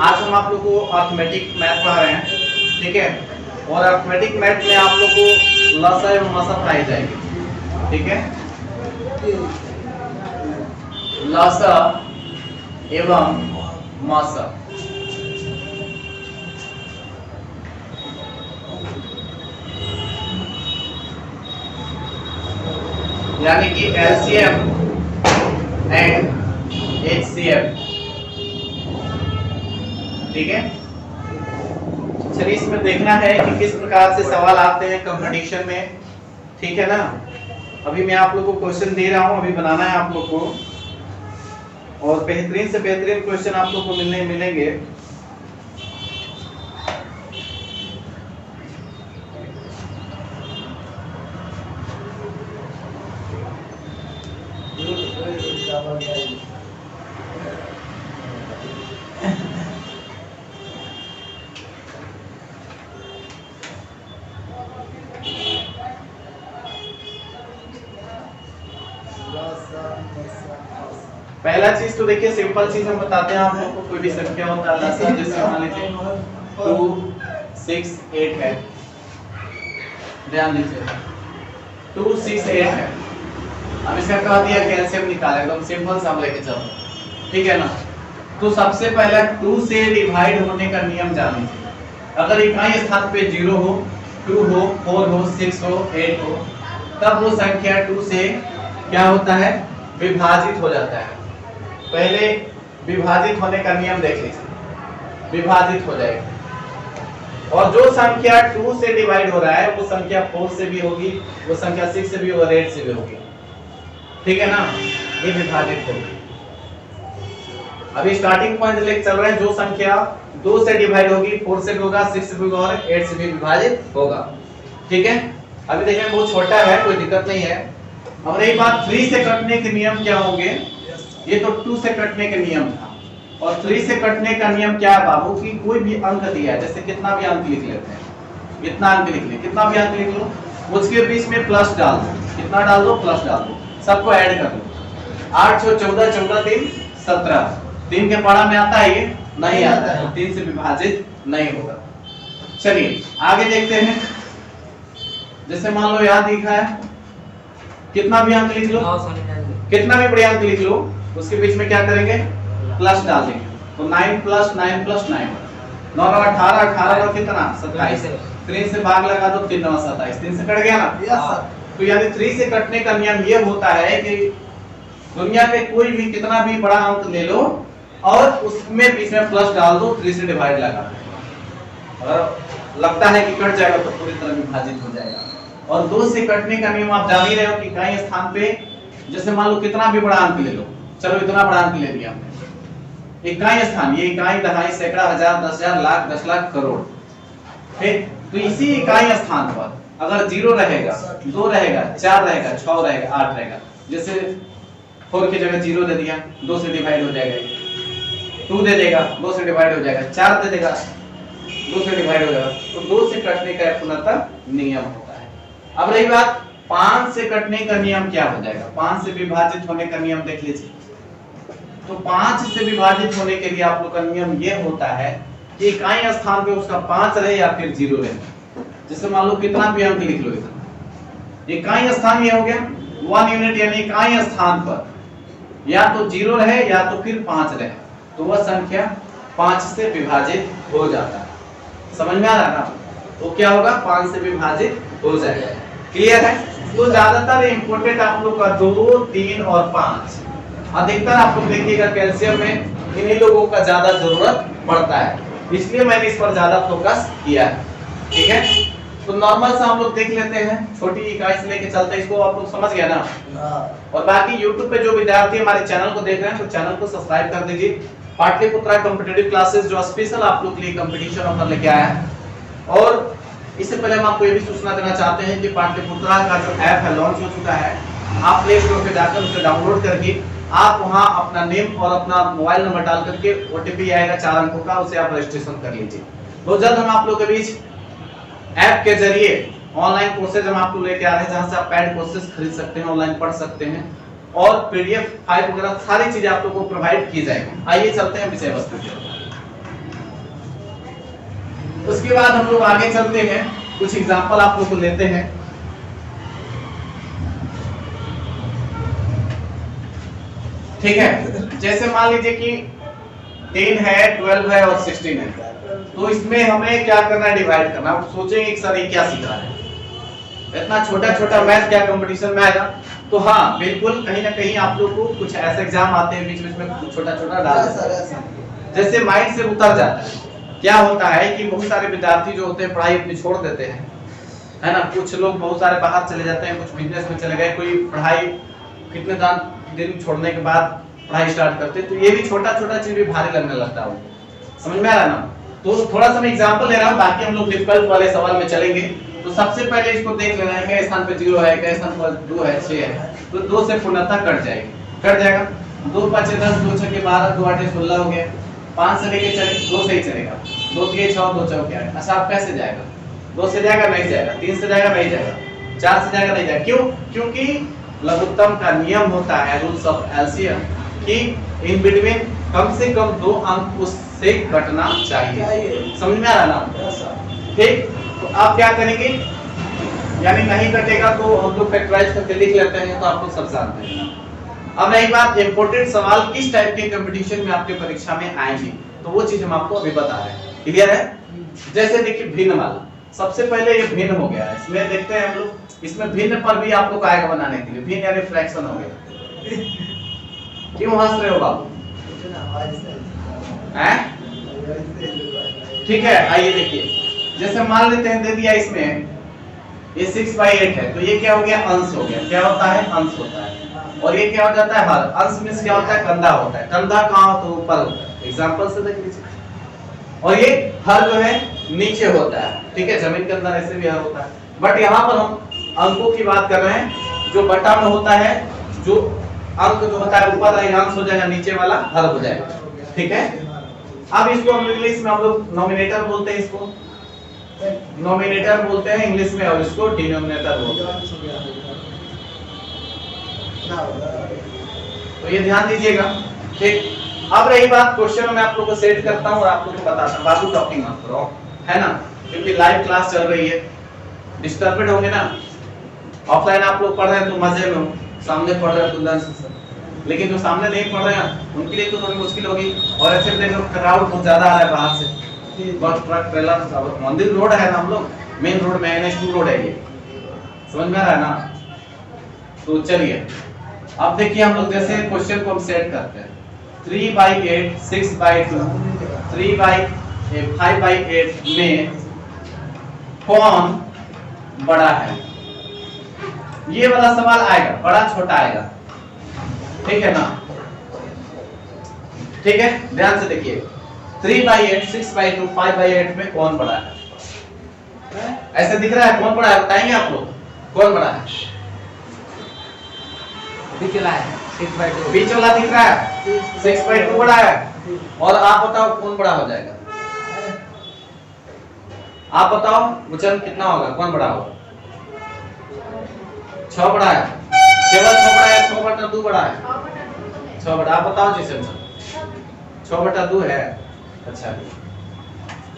आज हम आप लोग को अर्थमेटिक मैथ पढ़ा रहे हैं, ठीक है। और अर्थमेटिक मैथ में आप लोग को लसा एवं मसा पढ़ाई जाएगी, ठीक है। लसा एवं मसा, यानी कि एलसीएम एंड एचसीएफ, ठीक है। चलिए इसमें देखना है कि किस प्रकार से सवाल आते हैं कंपटीशन में, ठीक है ना। अभी मैं आप लोग को क्वेश्चन दे रहा हूं, अभी बनाना है आप लोग को, और बेहतरीन से बेहतरीन क्वेश्चन आप लोग को मिलेंगे। पहला चीज तो देखिए, सिंपल चीज हम बताते हैं आप लोग को। कोई भी संख्या होता है लसा, जैसे मान लीजिए 2 6 8 है, ध्यान दीजिए 2 6 8 है। अब इसका कह दिया कि एलसीएम निकाले, एकदम सिंपल सा हम लेके चलो, ठीक है ना। तो सबसे पहला 2 से डिवाइड होने का नियम जान लीजिए। अगर इकाई स्थान पे 0 हो, 2 हो, 4 हो, 6 हो, 8 हो, तब वो संख्या 2 से क्या होता है, विभाजित हो जाता है। पहले विभाजित होने का नियम देख लीजिए, विभाजित हो जाएगा। और जो संख्या 2 से डिवाइड हो रहा है वो संख्या 4 से भी होगी, वो संख्या 6 से भी और 8 से भी होगी, ठीक है ना। ये विभाजित होगी। अभी स्टार्टिंग पॉइंट लेके चल रहे हैं, जो संख्या 2 से डिवाइड होगी 4 से भी होगा, 6 से भी होगा और 8 से भी विभाजित होगा, ठीक है। अभी देखिए बहुत छोटा है, कोई दिक्कत नहीं है। अब रही बात 3 से कटने के नियम क्या होंगे, ये तो 2 से कटने का नियम था, और 3 से कटने का नियम क्या है बाबू, कि कोई भी अंक दिया है, जैसे कितना भी अंक लिख लेते हैं, इतना अंक लिख ले, कितना भी अंक लिख लो, उसके बीच में प्लस डाल दो, कितना डाल दो, प्लस डाल दो, सबको ऐड कर लो। 8 6 14, 14 3 17, 3 के पढ़ा में आता है, ये नहीं आता है, 3 से विभाजित नहीं होगा। चलिए आगे देखते हैं। जैसे मान लो यहाँ लिखा है, कितना भी अंक लिख लो, कितना भी बड़े अंक लिख लो, उसके बीच में क्या करेंगे, प्लस डाल देंगे। तो 9 + 9 + 9, 9 9 18, 18 9 कितना 27, 3 से भाग लगा दो, 3 9 27, 3 से कट गया ना। Yes sir. तो यानी 3 से कटने का नियम ये होता है कि दुनिया में कोई भी कितना भी बड़ा अंक ले लो और उसमें बीच में प्लस डाल दो, 3 से डिवाइड लगा दो, अगर लगता है कि कट जाएगा तो पूरी तरह विभाजित हो जाएगा। और 2 से कटने का नियम आप जान ही रहे हो कि इकाई स्थान पे, जैसे मान लो कितना भी बड़ा अंक ले लो, चलो इतना बड़ा अंक ले लिया हमने, इकाई स्थान, ये इकाई, दहाई, सैकड़ा, हजार, 10,000, लाख, 10 लाख, करोड़, ठीक। तो इसी इकाई स्थान पर अगर 0 रहेगा, 2 रहेगा, 4 रहेगा, 6 रहेगा, 8 रहेगा, जैसे 4 की जगह 0 दे दिया, 2 से डिवाइड हो जाएगा, 2 दे देगा, 2 से डिवाइड हो जाएगा, 4 दे देगा, 2 से डिवाइड हो जाएगा। तो 2 से कटने का पुनः नियम होता है। अब रही बात 5 से कटने का नियम, क्या हो जाएगा, 5 से विभाजित होने का नियम देख लीजिए। तो 5 से विभाजित होने के लिए आप लोग का नियम ये होता है कि इकाई स्थान पे उसका 5 रहे या फिर 0 रहे। जैसे मान लो कितना भी अंक लिख लो, इतना इकाई स्थान ये हो गया 1 यूनिट, यानी इकाई स्थान पर या तो 0 रहे या तो फिर 5 रहे, तो वह संख्या 5 से विभाजित हो जाता है। समझ में आ रहा है ना। तो क्या होगा, 5 से विभाजित हो जाएगा। क्लियर है। तो ज्यादातर इंपोर्टेंट आप लोग का 2 3 और 5, अधिकतर आप लोग देखिएगा कैल्शियम में इन्हीं लोगों का ज्यादा जरूरत पड़ता है, इसलिए मैंने इस पर ज्यादा फोकस किया है, ठीक है। तो नॉर्मल सा हम लोग देख लेते हैं, छोटी इकाई से लेके चलते हैं, इसको आप लोग समझ गया ना। और बाकी YouTube पे जो विद्यार्थी हमारे चैनल को देख रहे हैं तो चैनल को सब्सक्राइब कर दीजिए। पाटलिपुत्रा कॉम्पिटिटिव क्लासेस जो स्पेशल आप लोग के लिए कंपटीशन ऑफर लेके आया है। और इससे पहले हम आपको ये भी सूचना देना चाहते हैं कि पाटलिपुत्रा का जो ऐप है लॉन्च हो चुका है। आप प्ले स्टोर पे जाकर उसे डाउनलोड करके आप वहां अपना नेम और अपना मोबाइल नंबर डाल करके OTP आएगा 4 अंकों का, उसे आप रजिस्ट्रेशन कर लीजिए। तो जल्द हम आप लोग के बीच ऐप के जरिए ऑनलाइन कोर्सेज हम आपको लेके आ रहे हैं, जहां से आप पैड कोर्सेज खरीद सकते हैं, ऑनलाइन पढ़ सकते हैं और PDF फाइल वगैरह सारी चीजें आप लोगों को प्रोवाइड की जाएगी। आइए चलते हैं विषय वस्तु की। उसके बाद हम लोग आगे चलते हैं, कुछ एग्जांपल आप लोग को लेते हैं। ठीक है, जैसे मान लीजिए कि 10 है, 12 है और 16 है, तो इसमें हमें क्या करना है, डिवाइड करना। आप सोचेंगे कि सर ये क्या सिखा रहे हैं, इतना छोटा छोटा मैथ क्या कंपटीशन में आएगा। तो हाँ बिल्कुल, कहीं ना कहीं आप लोग को कुछ ऐसे एग्जाम आते हैं बीच बीच में छोटा छोटा डाल देते हैं, जैसे माइंड से उतर जाता है। क्या होता है कि बहुत सारे विद्यार्थी जो होते हैं पढ़ाई अपनी छोड़ देते हैं, है ना। कुछ लोग बहुत सारे बाहर चले जाते हैं, कुछ बिजनेस में चले गए, कोई पढ़ाई कितने दिन छोड़ने के बाद पढ़ाई स्टार्ट करते हैं। तो ये भी छोटा छोटा चीज भी भारी लगने लगता है, समझ में आ रहा है ना। तो थोड़ा सा मैं एग्जांपल ले रहा हूँ, बाकी हम लोग डिफिकल्ट वाले सवाल में चलेंगे। तो सबसे पहले इसको देख लेना है, क्या स्थान पे 0 है, क्या स्थान पर 2 है, 6 है, तो 2 से पूर्णतः कट जाएगा। 2 5 10, 2 6 12, 2 8 16 हो गया। 5 से लेके चले 2 से ही चलेगा, 2 3 6, 2 4 8। अच्छा आप कैसे जाएगा, 2 से जाएगा नहीं जाएगा, 3 से जाएगा नहीं जाएगा, 4 से जाएगा नहीं जाएगा। क्यों? क्योंकि लघुत्तम का नियम होता है, रूल्स ऑफ एलसीएम, कि इन बिटवीन कम से कम 2 अंक उससे घटना चाहिए। समझ में आ रहा ना? ठीक, तो आप क्या करेंगे, यानी नहीं घटेगा तो हम लोग फैक्टराइज करके लिख लेते हैं, तो आप लोग सब जानते हैं। अब एक बात, इंपॉर्टेंट सवाल किस टाइप के कंपटीशन में आपके परीक्षा में आएंगे, तो वो चीज हम आपको अभी बता रहे हैं। क्लियर है? जैसे देखिए भिन्न वाला, सबसे पहले ये भिन्न हो गया है, इसमें देखते हैं हम लोग। इसमें भिन्न पर भी आप लोग आएगा बनाने के लिए, भिन्न यानी फ्रैक्शन हो गया। क्यों हंस रहे हो बाबू? हैं? ठीक है, आइए देखिए, जैसे मान लेते हैं दे दिया इसमें ये 6/8 है, तो ये क्या हो गया, अंश हो गया। क्या होता है, अंश होता है। और ये क्या हो जाता है, हर। अंश में क्या होता है, कंधा होता है। कंधा कहाँ हो, तो ऊपर होता है, एग्जांपल से देख लीजिए। और ये हर जो है नीचे होता है, ठीक है, जमीन के अंदर ऐसे भी हर होता है। बट यहाँ पर हम अंकों की बात कर रहे हैं, जो बटा में होता है, जो अंक जो होता है ऊपर वाला अंश हो जाएगा, नीचे वाला हर हो जाएगा। ठीक है, अब इसको हम इंग्लिश में हम लोग नॉमिनेटर बोलते हैं, इसको नॉमिनेटर बोलते हैं इंग्लिश में, और इसको डिनोमिनेटर बोलते हैं। तो ये ध्यान दीजिएगा। ठीक, अब रही बात क्वेश्चन में आप लोग को सेट करता हूँ और आप लोग को बताता हूँ। बाबू टॉकिंग मत करो, है ना, क्योंकि लाइव क्लास चल रही है, डिस्टर्बेड होंगे ना। ऑफलाइन आप लोग पढ़ रहे हैं तो मजे में हो, सामने पढ़ रहे हैं तो, लेकिन जो सामने नहीं पढ़ रहे हैं उनके लिए तो थोड़ी मुश्किल होगी। और ऐसे देख लो क्राउड बहुत ज्यादा आ रहा है बाहर से, बहुत ट्रक ट्रेलर, मंदिर रोड है ना, हम लोग मेन रोड में NH2 रोड है, ये समझ में आ रहा है ना। तो चलिए अब देखिए, हम लोग जैसे क्वेश्चन को हम सेट करते हैं, 3/8, 6/2, 5/8 में कौन बड़ा है, ये वाला सवाल आएगा, बड़ा छोटा आएगा। ठीक है ना, ठीक है, ध्यान से देखिए, 3/8, 6/2, 5/8 में कौन बड़ा है। ऐसे दिख रहा है, कौन बड़ा है, बताएंगे आप लोग, कौन बड़ा है? बीच वाला है, 6/2, बीच वाला दिख रहा है, 6/2 बड़ा है। और आप बताओ कौन बड़ा हो जाएगा, आप बताओ वचन कितना होगा, कौन बड़ा होगा? 6 बड़ा है, केवल 6 बड़ा है, 6/2 बड़ा है, 6 बड़ा। आप बताओ जिसे 6/2 है। अच्छा,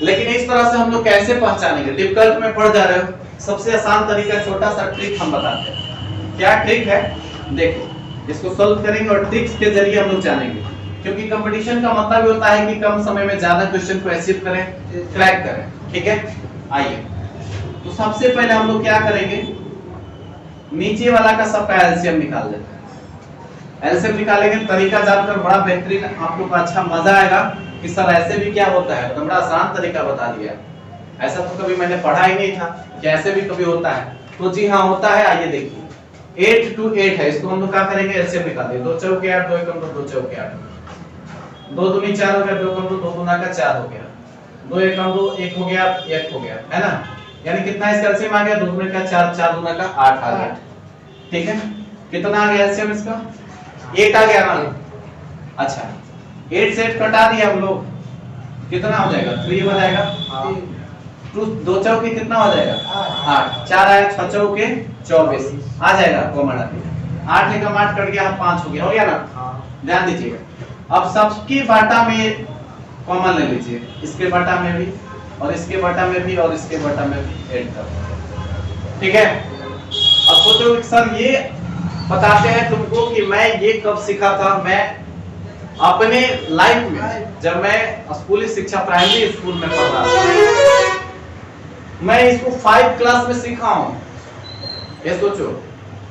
लेकिन इस तरह से हम लोग कैसे पहचानेंगे? डिफिकल्ट में पढ़ जा रहे हो, सबसे आसान तरीका, छोटा सा ट्रिक हम बताते हैं। क्या ट्रिक है, देखो, इसको सॉल्व करेंगे और ट्रिक्स के जरिए हम लोग जानेंगे, क्योंकि कंपटीशन का मतलब होता है कि कम समय में ज्यादा क्वेश्चन को अचीव करें, क्रैक करें। ठीक है, आइए, तो सबसे पहले हम लोग क्या करेंगे, नीचे वाला का सबका एलसीएम निकाल लेते हैं। एलसीएम निकालेंगे, तरीका जानकर बड़ा बेहतरीन आप लोग को अच्छा मजा आएगा कि सर ऐसे भी क्या होता है, तो बड़ा आसान तरीका बता दिया। ऐसा तो कभी मैंने पढ़ा ही नहीं था कि ऐसे भी कभी होता है। तो जी हाँ, होता है। आइए देखिए, 8 to 8 है, इसको हम लोग क्या करेंगे, एलसीएम निकालेंगे। 2 चौके 8, 2 एकम 2 चौके 8, 2 दूनी 4 हो गया, 2 एकम 2 दूना का 4 हो गया, 2 एकम 2 1 हो गया, 1 हो गया, है ना। यानी कितना इसका एलसीएम आ गया, 2 दूनी का 4, 4 दूना का 8 आ गया। ठीक है, कितना आ गया एलसीएम इसका, 8 आ गया ना। अच्छा, 8 से 8 कटा दिया हम लोग, कितना हो जाएगा, 3 हो जाएगा। 2 चौके कितना हो जाएगा, 8, 4 आया, 6 चौके 24 आ जाएगा, कॉमन आ गया। 8 एकम 8 कट गया, 5 हो गया, हो गया ना। ध्यान दीजिएगा, अब सबके बाटा में कॉमन ले लीजिए, इसके बाटा में भी और इसके बटा में भी और इसके बटा में भी 8 कर। ठीक है, अब सोचो सर ये बताते हैं तुमको कि मैं ये कब सीखा था। मैं अपने लाइफ में जब मैं स्कूली शिक्षा प्राइमरी स्कूल में पढ़ रहा था, मैं इसको 5 क्लास में सीखा हूं। ये सोचो,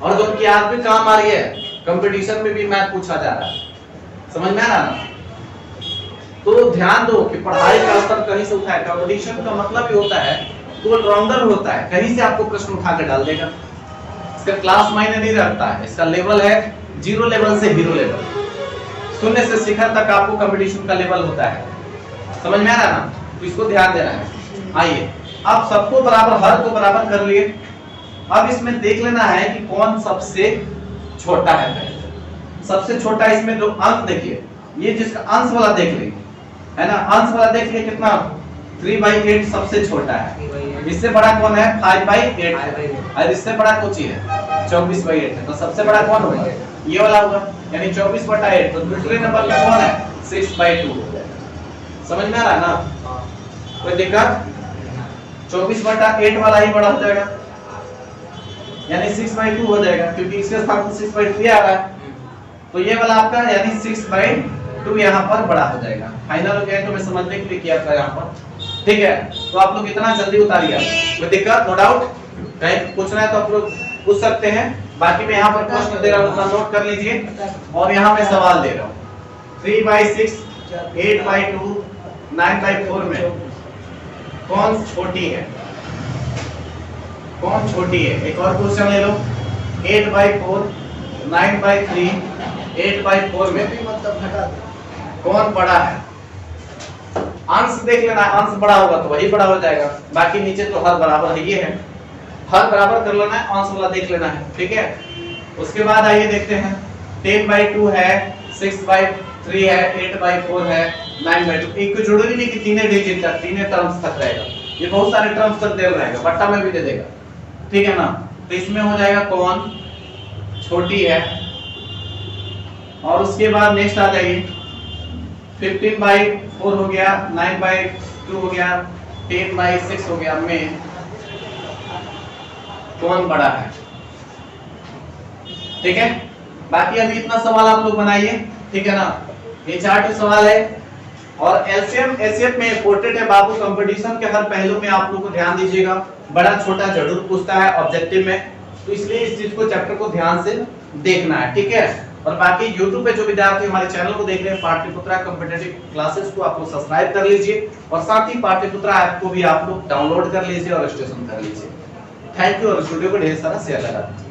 और जो कि आज भी काम आ रही है, कंपटीशन में भी मैथ पूछा जा रहा है। समझ में आ रहा ना? तो ध्यान दो कि पढ़ाई का स्तर कहीं से उठाए। कंपटीशन का मतलब ये होता है तो ऑलराउंडर होता है, कहीं से आपको प्रश्न उठा के डाल देगा। इसका क्लास मायने नहीं रखता है, इसका लेवल है 0 लेवल से हीरो लेवल, शून्य से शिखर तक आपको कंपटीशन का लेवल होता है। समझ में आ रहा ना? तो इसको ध्यान देना है। आइए, अब सबको बराबर, हर को बराबर कर लिए। अब इसमें देख लेना है कि कौन सबसे छोटा है। पहले सबसे छोटा इसमें जो अंक देखिए, ये जिसका अंश वाला देख लीजिए, है ना? अंश वाला देख लिए कितना 3/8 सबसे छोटा है। इससे बड़ा कौन है? 5/8 और इससे बड़ा कोची है 24/8 है। तो सबसे बड़ा कौन होगा? ये वाला होगा, यानी 24/8। तो दूसरे नंबर पे कौन है? 6/2। समझ में आ रहा है ना? कोई दिक्कत? 24/8 वाला ही बड़ा हो जाएगा, यानी 6/2 हो जाएगा, क्योंकि इसके स्थान पर 6/3 आ रहा है। तो ये वाला आपका यानी 6/2 यहाँ पर बड़ा हो जाएगा। फाइनल हो गया, तो मैं समझने के लिए किया था यहाँ पर। ठीक है, तो आप लोग इतना जल्दी उतारिए। कोई दिक्कत? No doubt? कहीं पूछना है तो आप लोग पूछ सकते हैं। बाकी मैं यहाँ पर प्रश्न दे रहा हूँ, उतना नोट कर लीजिए। और यहाँ मैं सवाल दे रहा हूँ 3/6, 8/2, 9/4 में कौन छोटी है? कौन छोटी है? एक और क्वेश्चन ले लो, 8/4, 9/3, 8/4 में कौन बड़ा है? अंश देख लेना, अंश बड़ा होगा तो वही बड़ा हो जाएगा। बाकी नीचे तो हर बराबर है, ये है, हर बराबर कर लेना है, अंश वाला देख लेना है। ठीक है, उसके बाद आइए देखते हैं 10/2 है, 6/3 है, 8/4 है, 9/2। एक को जरूरी नहीं कि तीनों डिजिट तक, तीनों टर्म्स तक रहेगा, ये बहुत सारे टर्म्स तक दे रहेगा, बट्टा में भी दे देगा। ठीक है ना? तो इसमें हो जाएगा कौन छोटी है। और उसके बाद नेक्स्ट आ जाइए 15/4 हो गया, 9/2 हो गया, 10/6 हो गया, में कौन बड़ा है? ठीक है, बाकी अभी इतना सवाल आप लोग बनाइए। ठीक है ना? ये 4 सवाल है और एलसीएम एचसीएफ में इंपॉर्टेंट है बाबू। कंपटीशन के हर पहलू में आप लोग को ध्यान दीजिएगा, बड़ा छोटा जरूर पूछता है ऑब्जेक्टिव में, तो इसलिए इस चीज को, चैप्टर को ध्यान से देखना है। ठीक है, और बाकी YouTube पे जो विद्यार्थी हमारे चैनल को देख रहे हैं, पाटलिपुत्रा कॉम्पिटिटिव क्लासेस को आप लोग सब्सक्राइब कर लीजिए और साथ ही पाटलिपुत्रा ऐप को भी आप लोग डाउनलोड कर लीजिए और रजिस्ट्रेशन कर लीजिए। थैंक यू, और इस वीडियो को ढेर सारा शेयर लगा दीजिए।